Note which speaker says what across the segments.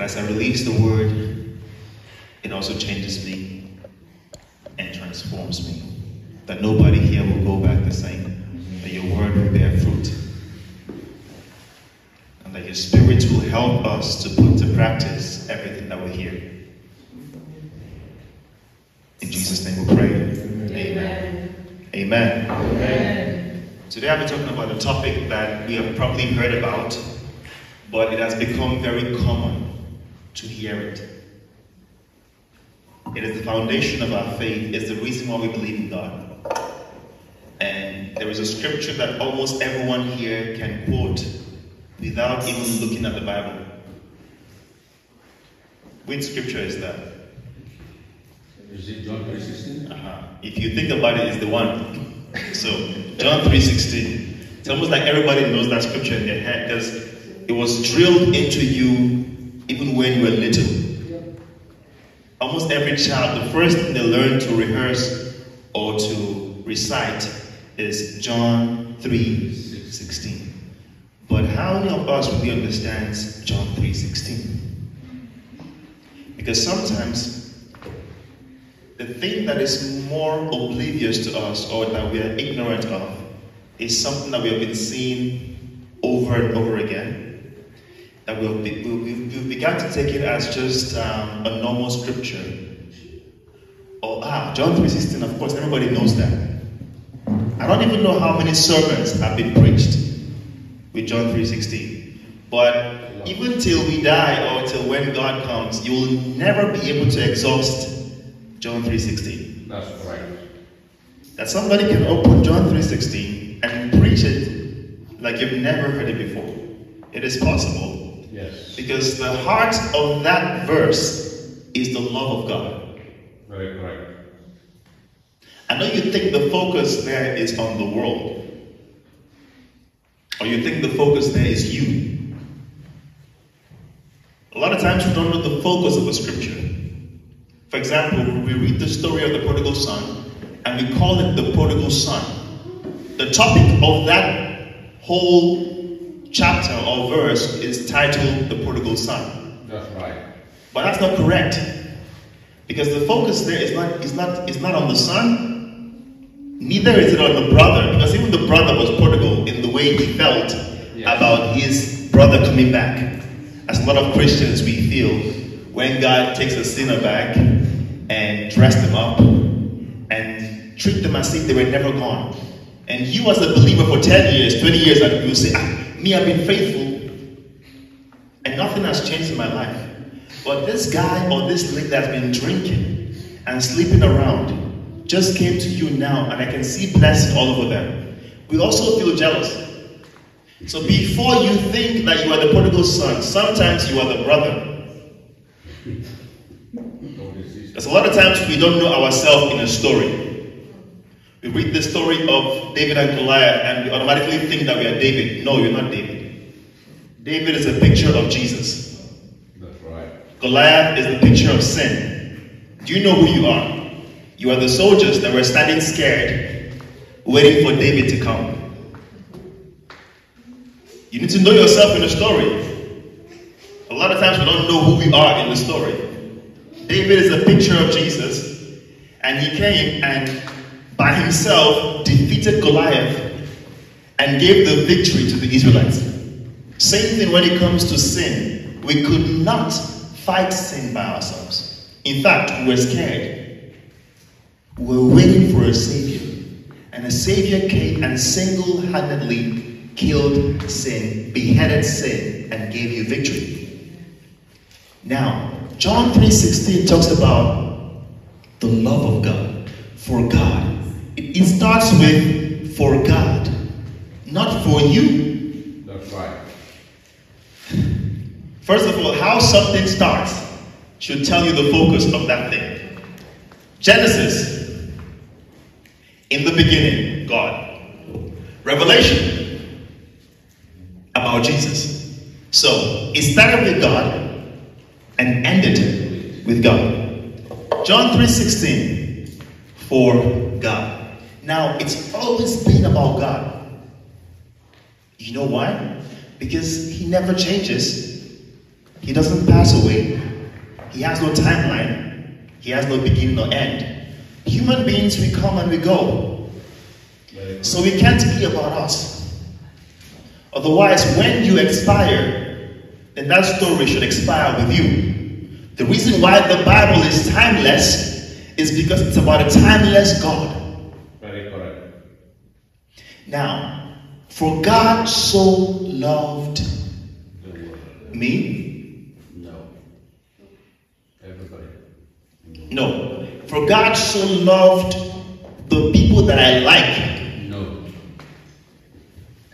Speaker 1: as I release the word, it also changes me and transforms me. That nobody here will go back the same. That your word will bear fruit. And that your spirit will help us to put to practice everything that we hear. In Jesus' name we pray. Amen. Amen. Amen. Today I'll be talking about a topic that we have probably heard about, but it has become very common to hear it. It is the foundation of our faith. It's the reason why we believe in God. And there is a scripture that almost everyone here can quote without even looking at the Bible. Which scripture is that?
Speaker 2: Is it John 3:16?
Speaker 1: If you think about it, it's the one. So, John 3:16. It's almost like everybody knows that scripture in their head because it was drilled into you even when you were little. Almost every child, the first thing they learn to rehearse or to recite is John 3:16. But how many of us really understands John 3:16? Because sometimes the thing that is more oblivious to us or that we are ignorant of is something that we have been seeing over and over again. That we've begun to take it as just a normal scripture. Or, John 3:16, of course, everybody knows that. I don't even know how many sermons have been preached with John 3:16. But even till we die or till when God comes, you will never be able to exhaust John 3:16.
Speaker 2: That's right.
Speaker 1: That somebody can open John 3:16 and preach it like you've never heard it before. It is possible.
Speaker 2: Yes.
Speaker 1: Because the heart of that verse is the love of God.
Speaker 2: Very correct.
Speaker 1: I know you think the focus there is on the world. Or you think the focus there is you. A lot of times we don't know the focus of a scripture. For example, we read the story of the prodigal son and we call it the prodigal son. The topic of that whole chapter or verse is titled the prodigal son.
Speaker 2: That's right.
Speaker 1: But that's not correct. Because the focus there is not on the son, neither is it on the brother, because even the brother was prodigal in the way he felt about his brother coming back. As a lot of Christians we feel when God takes a sinner back and dress them up and treat them as if they were never gone. And you as a believer for 10 years, 20 years, and you will say, me, I've been faithful and nothing has changed in my life. But this guy or this lady that's been drinking and sleeping around just came to you now and I can see blessing all over them. We also feel jealous. So before you think that you are the prodigal son, sometimes you are the brother. Because a lot of times we don't know ourselves in a story. We read the story of David and Goliath and we automatically think that we are David. No, you're not David. David is a picture of Jesus.
Speaker 2: That's right.
Speaker 1: Goliath is the picture of sin. Do you know who you are? You are the soldiers that were standing scared, waiting for David to come. You need to know yourself in the story. A lot of times we don't know who we are in the story. David is a picture of Jesus, and he came and by himself defeated Goliath and gave the victory to the Israelites. Same thing when it comes to sin. We could not fight sin by ourselves. In fact, we were scared. We were waiting for a savior. And a savior came and single-handedly killed sin, beheaded sin, and gave you victory. Now, John 3:16 talks about the love of God, for God. It starts with for God, not for you.
Speaker 2: That's right.
Speaker 1: First of all, how something starts should tell you the focus of that thing. Genesis, in the beginning, God. Revelation, about Jesus. So, it started with God and ended with God. John 3:16, for God. Now, it's always been about God. You know why? Because he never changes. He doesn't pass away. He has no timeline. He has no beginning or end. Human beings, we come and we go. So we can't be about us. Otherwise, when you expire, then that story should expire with you. The reason why the Bible is timeless is because it's about a timeless God.
Speaker 2: Very correct.
Speaker 1: Now, for God so loved me?
Speaker 2: No. Everybody.
Speaker 1: No. For God so loved the people that I like?
Speaker 2: No.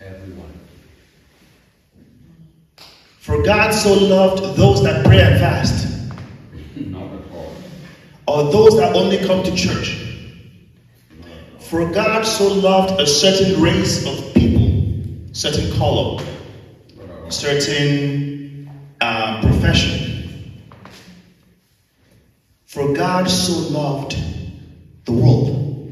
Speaker 2: Everyone.
Speaker 1: For God so loved those that pray and fast?
Speaker 2: Not at all.
Speaker 1: Or those that only come to church? For God so loved a certain race of people, certain color, certain profession. For God so loved the world.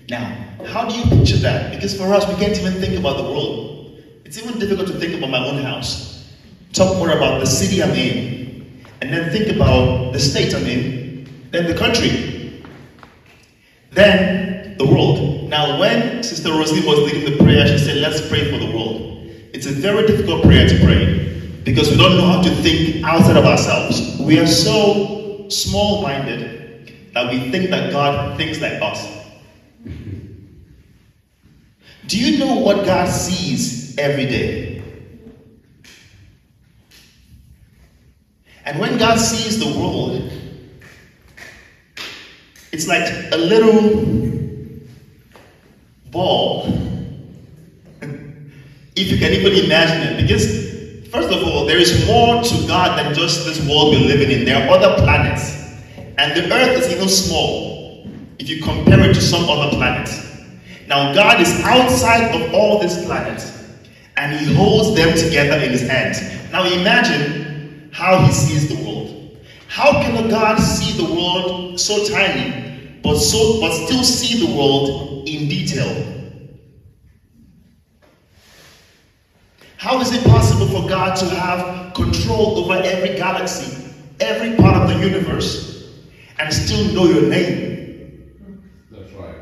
Speaker 1: Now, how do you picture that? Because for us, we can't even think about the world. It's even difficult to think about my own house. Talk more about the city I'm in, and then think about the state I'm in, then the country, then the world. Now, when Sister Rosie was leading the prayer, she said, let's pray for the world. It's a very difficult prayer to pray because we don't know how to think outside of ourselves. We are so small-minded that we think that God thinks like us. Do you know what God sees every day? And when God sees the world, it's like a little ball. If you can even imagine it. Because, first of all, there is more to God than just this world we're living in. There are other planets. And the earth is even small if you compare it to some other planets. Now, God is outside of all these planets. And He holds them together in His hands. Now, imagine how He sees the world. How can a God see the world so tiny, but still see the world in detail? How is it possible for God to have control over every galaxy, every part of the universe, and still know your name?
Speaker 2: That's right.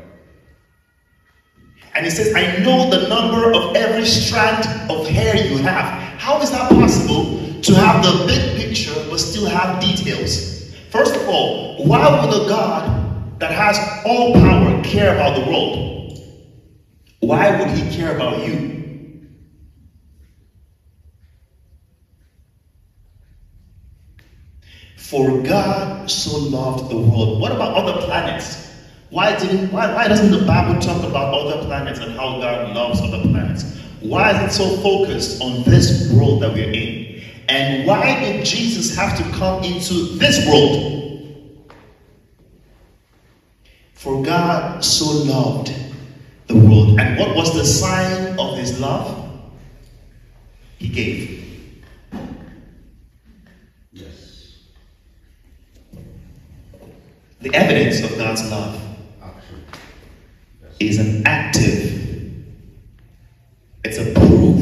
Speaker 1: And He says, I know the number of every strand of hair you have. How is that possible to have the big picture but still have details? First of all, why would a God that has all power care about the world? Why would He care about you? For God so loved the world. What about other planets? Why doesn't the Bible talk about other planets and how God loves other planets? Why is it so focused on this world that we're in? And why did Jesus have to come into this world? For God so loved the world. And what was the sign of His love? He gave. The evidence of God's love is an active, it's a proof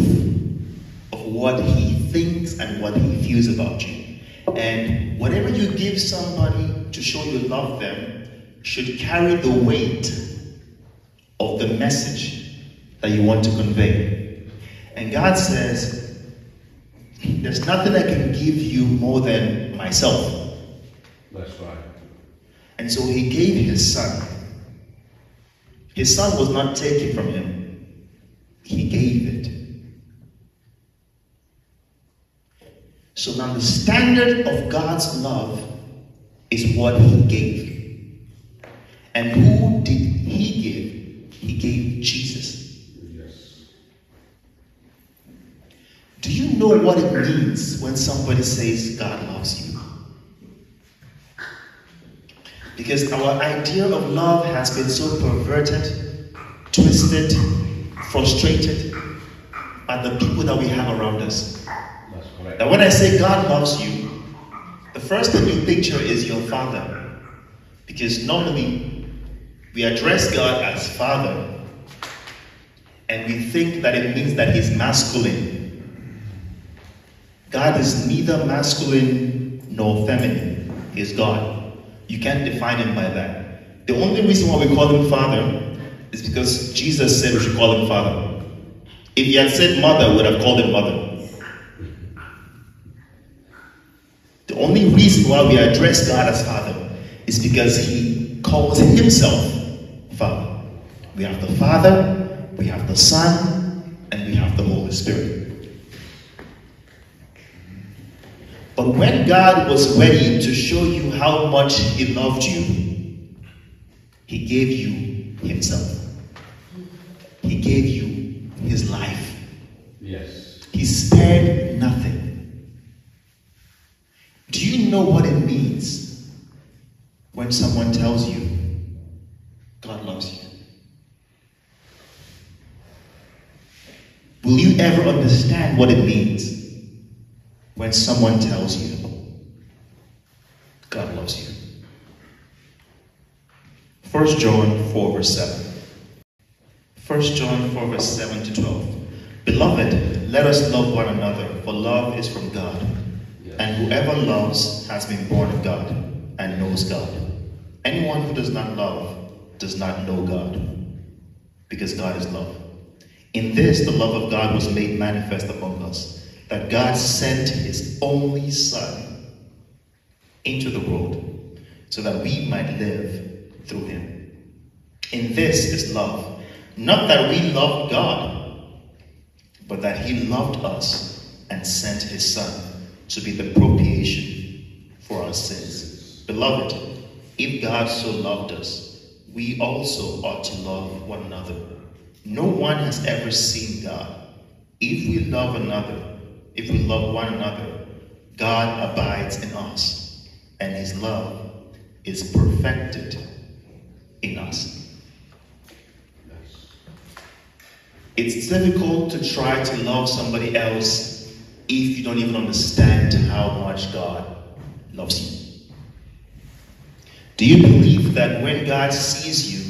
Speaker 1: of what He thinks and what He feels about you. And whatever you give somebody to show you love them should carry the weight of the message that you want to convey. And God says, there's nothing I can give you more than myself.
Speaker 2: That's right.
Speaker 1: And so He gave His Son. His Son was not taken from Him. He gave it. So now the standard of God's love is what He gave. And who did He give? He gave Jesus.
Speaker 2: Yes.
Speaker 1: Do you know what it means when somebody says God loves you? Because our idea of love has been so perverted, twisted, frustrated by the people that we have around us.
Speaker 2: That's correct.
Speaker 1: That when I say God loves you, the first thing you picture is your Father. Because normally we address God as Father, and we think that it means that He's masculine. God is neither masculine nor feminine. He's God. You can't define him by that. The only reason why we call him Father is because Jesus said we should call him Father. If he had said Mother, we would have called him Mother. The only reason why we address God as Father is because he calls himself Father. We have the Father, we have the Son, and we have the Holy Spirit. But when God was ready to show you how much he loved you, he gave you himself. He gave you his life.
Speaker 2: Yes.
Speaker 1: He spared nothing. Do you know what it means when someone tells you God loves you? Will you ever understand what it means when someone tells you God loves you? 1 John 4 verse 7. 1 John 4 verse 7 to 12. Beloved, let us love one another, for love is from God. And whoever loves has been born of God and knows God. Anyone who does not love does not know God, because God is love. In this, the love of God was made manifest among us, that God sent his only Son into the world so that we might live through him. In this is love, not that we loved God, but that he loved us and sent his Son to be the propitiation for our sins. Beloved, if God so loved us, we also ought to love one another. No one has ever seen God. If we love one another, God abides in us, and his love is perfected in us. It's difficult to try to love somebody else if you don't even understand how much God loves you. Do you believe that when God sees you,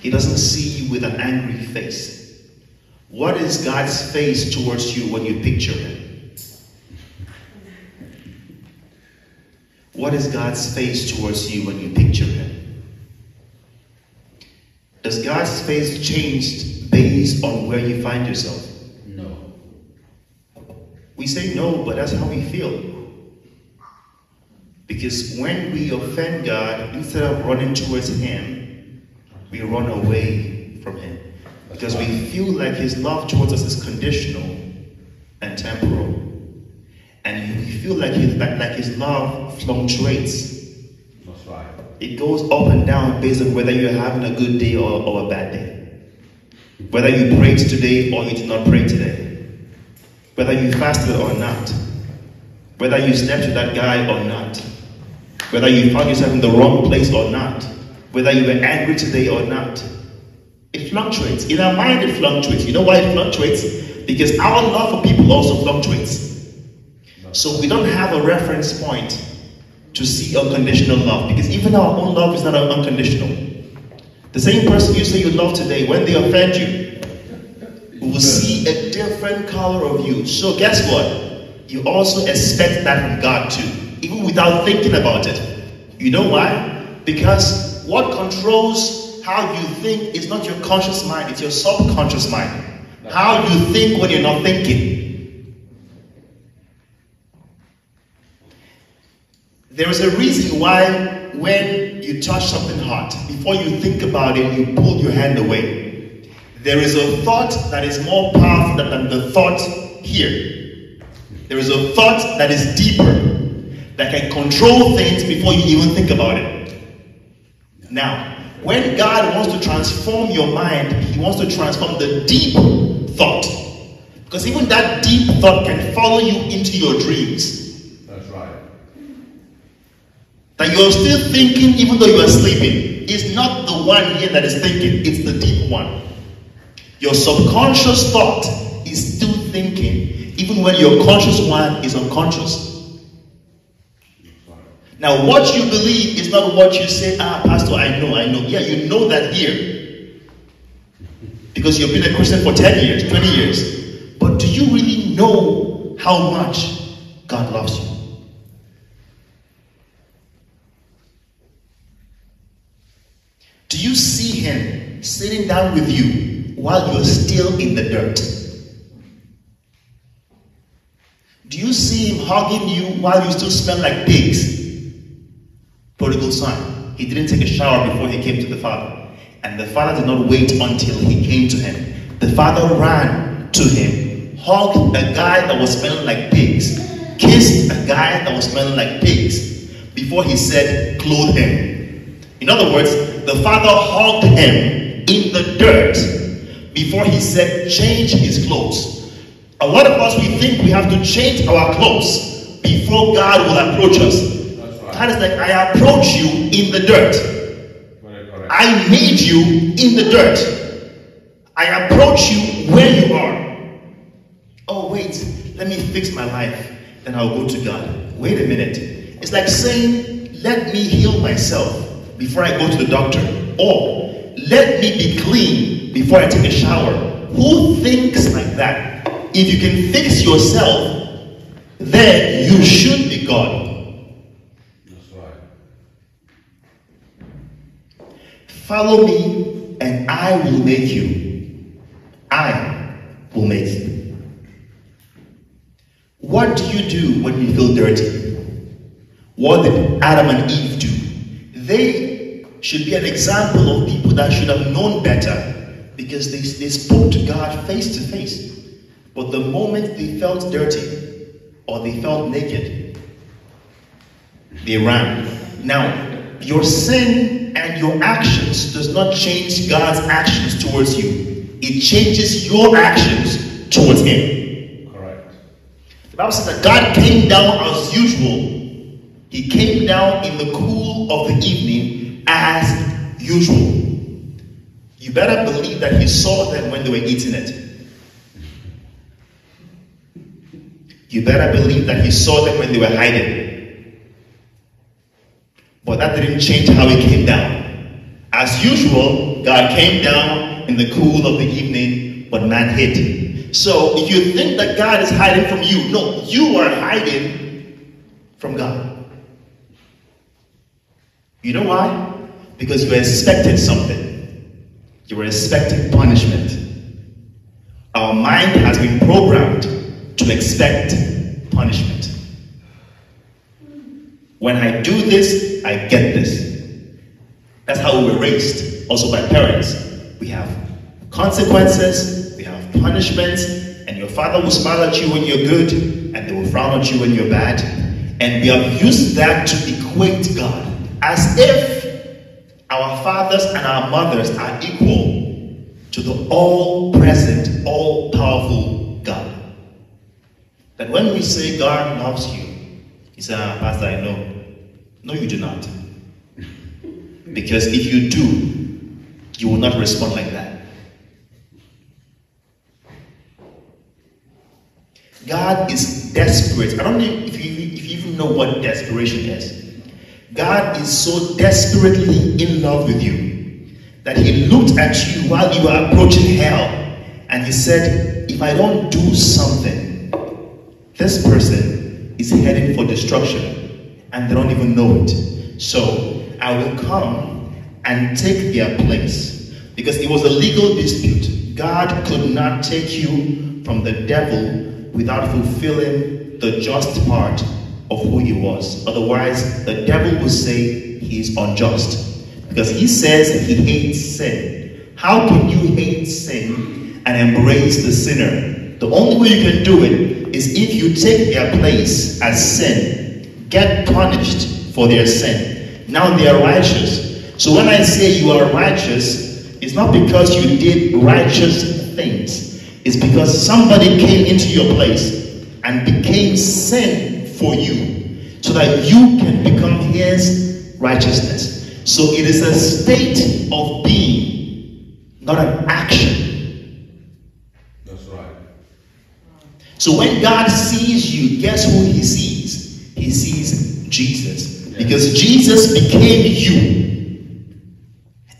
Speaker 1: he doesn't see you with an angry face? What is God's face towards you when you picture him? What is God's face towards you when you picture him? Does God's face change based on where you find yourself?
Speaker 2: No.
Speaker 1: We say no, but that's how we feel. Because when we offend God, instead of running towards him, we run away from him. Because we feel like his love towards us is conditional and temporal. And we feel like his love fluctuates.
Speaker 2: That's right.
Speaker 1: It goes up and down based on whether you're having a good day or a bad day. Whether you prayed today or you did not pray today. Whether you fasted or not. Whether you slept with that guy or not. Whether you found yourself in the wrong place or not. Whether you were angry today or not. It fluctuates. In our mind it fluctuates. You know why it fluctuates? Because our love for people also fluctuates. So we don't have a reference point to see unconditional love. Because even our own love is not unconditional. The same person you say you love today, when they offend you, will see a different color of you. So guess what? You also expect that from God too, even without thinking about it. You know why? Because what controls how you think is not your conscious mind, it's your subconscious mind. How you think when you're not thinking. There is a reason why when you touch something hot, before you think about it, you pull your hand away. There is a thought that is more powerful than the thought here. There is a thought that is deeper, that can control things before you even think about it. Now, when God wants to transform your mind, he wants to transform the deep thought. Because even that deep thought can follow you into your dreams.
Speaker 2: That's right.
Speaker 1: That you are still thinking even though you are sleeping. It's not the one here that is thinking, it's the deep one. Your subconscious thought is still thinking even when your conscious one is unconscious. Now what you believe is not what you say, Pastor, I know. Yeah, you know that here. Because you've been a Christian for 10 years, 20 years. But do you really know how much God loves you. Do you see him sitting down with you while you're still in the dirt? Do you see him hugging you while you still smell like pigs? Prodigal son. He didn't take a shower before he came to the father. And the father did not wait until he came to him. The father ran to him, hugged a guy that was smelling like pigs, kissed a guy that was smelling like pigs, before he said, clothe him. In other words, the father hugged him in the dirt before he said, change his clothes. A lot of us, we think we have to change our clothes before God will approach us. God is like, I approach you in the dirt. I made you in the dirt. I approach you where you are. Oh, wait, let me fix my life. Then I'll go to God. Wait a minute. It's like saying, let me heal myself before I go to the doctor. Or, let me be clean before I take a shower. Who thinks like that? If you can fix yourself, then you should be God. Follow me, and I will make you. I will make you. What do you do when you feel dirty? What did Adam and Eve do? They should be an example of people that should have known better, because they spoke to God face to face. But the moment they felt dirty or they felt naked, they ran. Now, your sin and your actions does not change God's actions towards you. It changes your actions towards him.
Speaker 2: Correct.
Speaker 1: The Bible says that God came down as usual. He came down in the cool of the evening as usual. You better believe that he saw them when they were eating it. You better believe that he saw them when they were hiding. But that didn't change how he came down. As usual, God came down in the cool of the evening, but man hid. So if you think that God is hiding from you, no, you are hiding from God. You know why? Because you were expecting something. You were expecting punishment. Our mind has been programmed to expect punishment. When I do this, I get this. That's how we were raised, also by parents. We have consequences, we have punishments, and your father will smile at you when you're good, and they will frown at you when you're bad. And we have used that to equate God, as if our fathers and our mothers are equal to the all-present, all-powerful God. That when we say God loves you, you say, Pastor, I know. No, you do not. Because if you do, you will not respond like that. God is desperate. I don't know if you even know what desperation is. God is so desperately in love with you that he looked at you while you were approaching hell and he said, if I don't do something, this person is heading for destruction and they don't even know it. So I will come and take their place, because it was a legal dispute. God could not take you from the devil without fulfilling the just part of who he was. Otherwise, the devil will say he's unjust, because he says he hates sin. How can you hate sin and embrace the sinner? The only way you can do it is if you take their place as sin, get punished for their sin. Now they are righteous. So when I say you are righteous, it's not because you did righteous things. It's because somebody came into your place and became sin for you, so that you can become his righteousness. So it is a state of being, not an action.
Speaker 2: That's right.
Speaker 1: So when God sees you, guess who he sees? He sees Jesus. Because Jesus became you.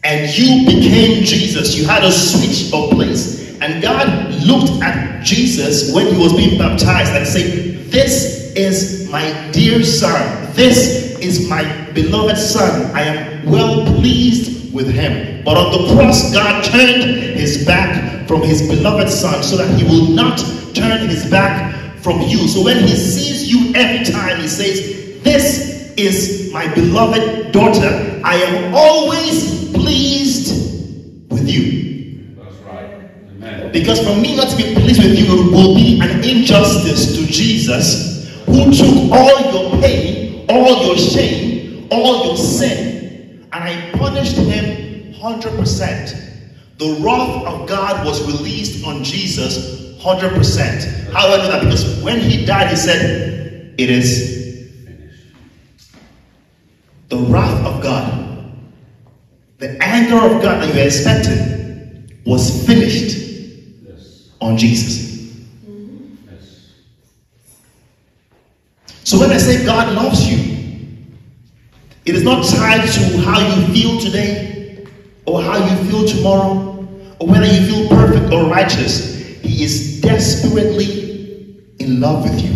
Speaker 1: And you became Jesus. You had a switch of place. And God looked at Jesus when he was being baptized and said, "This is my dear son. This is my beloved son. I am well pleased with him." But on the cross, God turned his back from his beloved son so that he will not turn his back from you. So when he sees you every time, he says, "This is my beloved daughter. I am always pleased with you."
Speaker 2: That's right. Amen.
Speaker 1: Because for me not to be pleased with you will be an injustice to Jesus, who took all your pain, all your shame, all your sin, and I punished him 100%. The wrath of God was released on Jesus 100%. How do I know that? Because when he died, he said, "It is finished." The wrath of God, the anger of God that you were expecting, was finished on Jesus.
Speaker 2: Yes.
Speaker 1: So when I say God loves you, it is not tied to how you feel today, or how you feel tomorrow, or whether you feel perfect or righteous. He is desperately in love with you.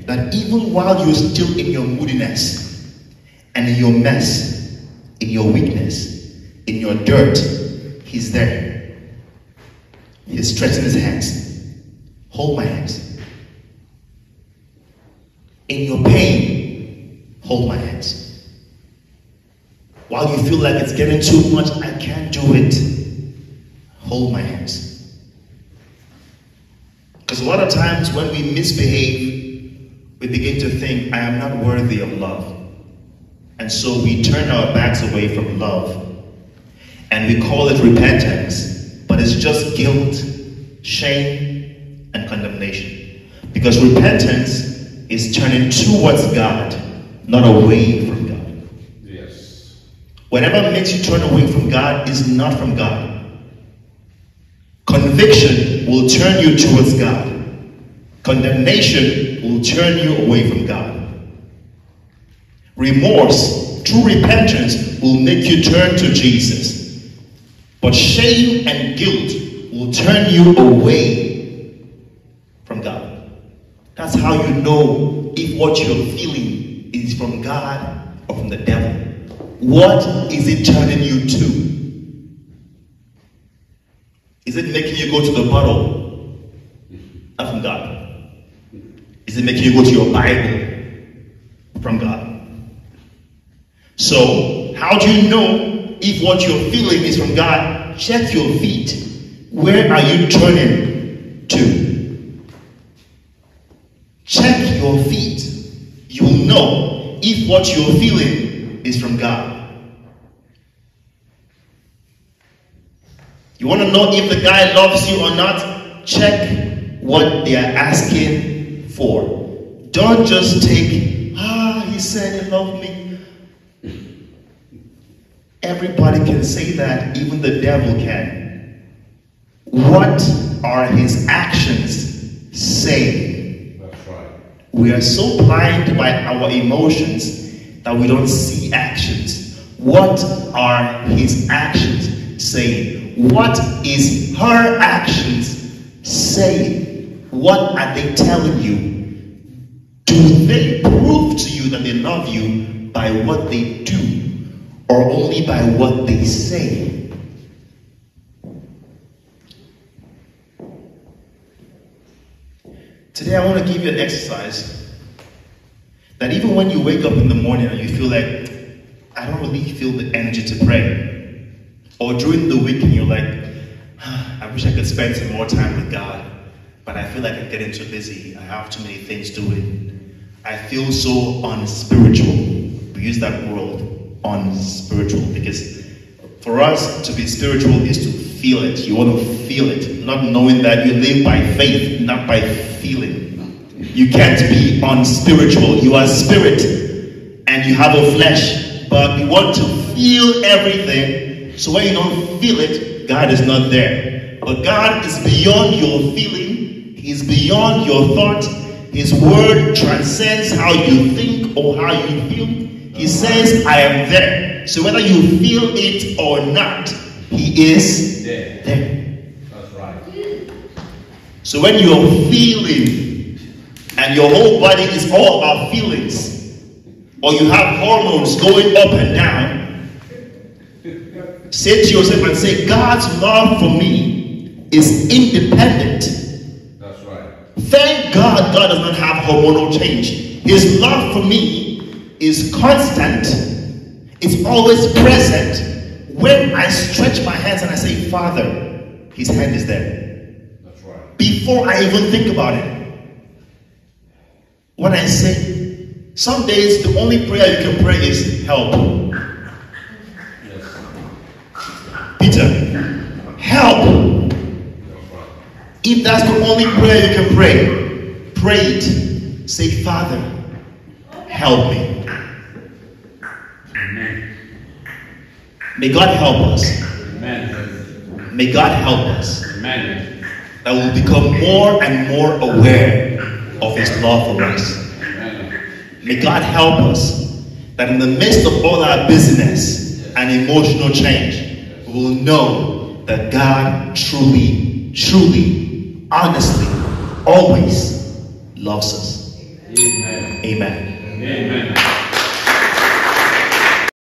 Speaker 1: That even while you're still in your moodiness, and in your mess, in your weakness, in your dirt, he's there. He's stretching his hands. Hold my hands. In your pain, hold my hands. While you feel like it's getting too much, I can't do it, hold my hands. Because a lot of times when we misbehave, we begin to think, I am not worthy of love. And so we turn our backs away from love. And we call it repentance. But it's just guilt, shame, and condemnation. Because repentance is turning towards God, not away from God.
Speaker 2: Yes.
Speaker 1: Whatever makes you turn away from God is not from God. Conviction will turn you towards God. Condemnation will turn you away from God. Remorse, true repentance, will make you turn to Jesus. But shame and guilt will turn you away from God. That's how you know if what you're feeling is from God or from the devil. What is it turning you to? Is it making you go to the bottle? Not from God. Is it making you go to your Bible? From God. So, how do you know if what you're feeling is from God? Check your feet. Where are you turning to? Check your feet. You will know if what you're feeling is from God. You want to know if the guy loves you or not? Check what they are asking for. Don't just take, he said he loved me. Everybody can say that, even the devil can. What are his actions saying?
Speaker 2: That's right.
Speaker 1: We are so blind by our emotions that we don't see actions. What are his actions saying? What is her actions saying? What are they telling you? Do they prove to you that they love you by what they do, or only by what they say? Today I want to give you an exercise that even when you wake up in the morning and you feel like, I don't really feel the energy to pray, or during the week and you're like, I wish I could spend some more time with God, but I feel like I'm getting too busy, I have too many things doing, I feel so unspiritual. We use that word, unspiritual, because for us to be spiritual is to feel it. You want to feel it, not knowing that you live by faith, not by feeling. You can't be unspiritual. You are spirit and you have a flesh, but you want to feel everything. So when you don't feel it, God is not there. But God is beyond your feeling. He's beyond your thought. His word transcends how you think or how you feel. He says, I am there. So whether you feel it or not, he is there.
Speaker 2: That's right.
Speaker 1: So when you're feeling and your whole body is all about feelings, or you have hormones going up and down, say to yourself and say, God's love for me is independent.
Speaker 2: That's right.
Speaker 1: Thank God God does not have hormonal change. His love for me is constant. It's always present. When I stretch my hands and I say, Father, his hand is there.
Speaker 2: That's right.
Speaker 1: Before I even think about it. When I say, some days the only prayer you can pray is help.
Speaker 2: Yes.
Speaker 1: Peter, help.
Speaker 2: That's right.
Speaker 1: If that's the only prayer you can pray, pray it. Say, Father, help me.
Speaker 2: Amen.
Speaker 1: May God help us.
Speaker 2: Amen.
Speaker 1: May God help us.
Speaker 2: Amen.
Speaker 1: That we'll become more and more aware of his love for us.
Speaker 2: Amen.
Speaker 1: May God help us that in the midst of all our busyness and emotional change, we will know that God truly, truly, honestly, always loves us.
Speaker 2: Amen.
Speaker 1: Amen.
Speaker 2: Amen.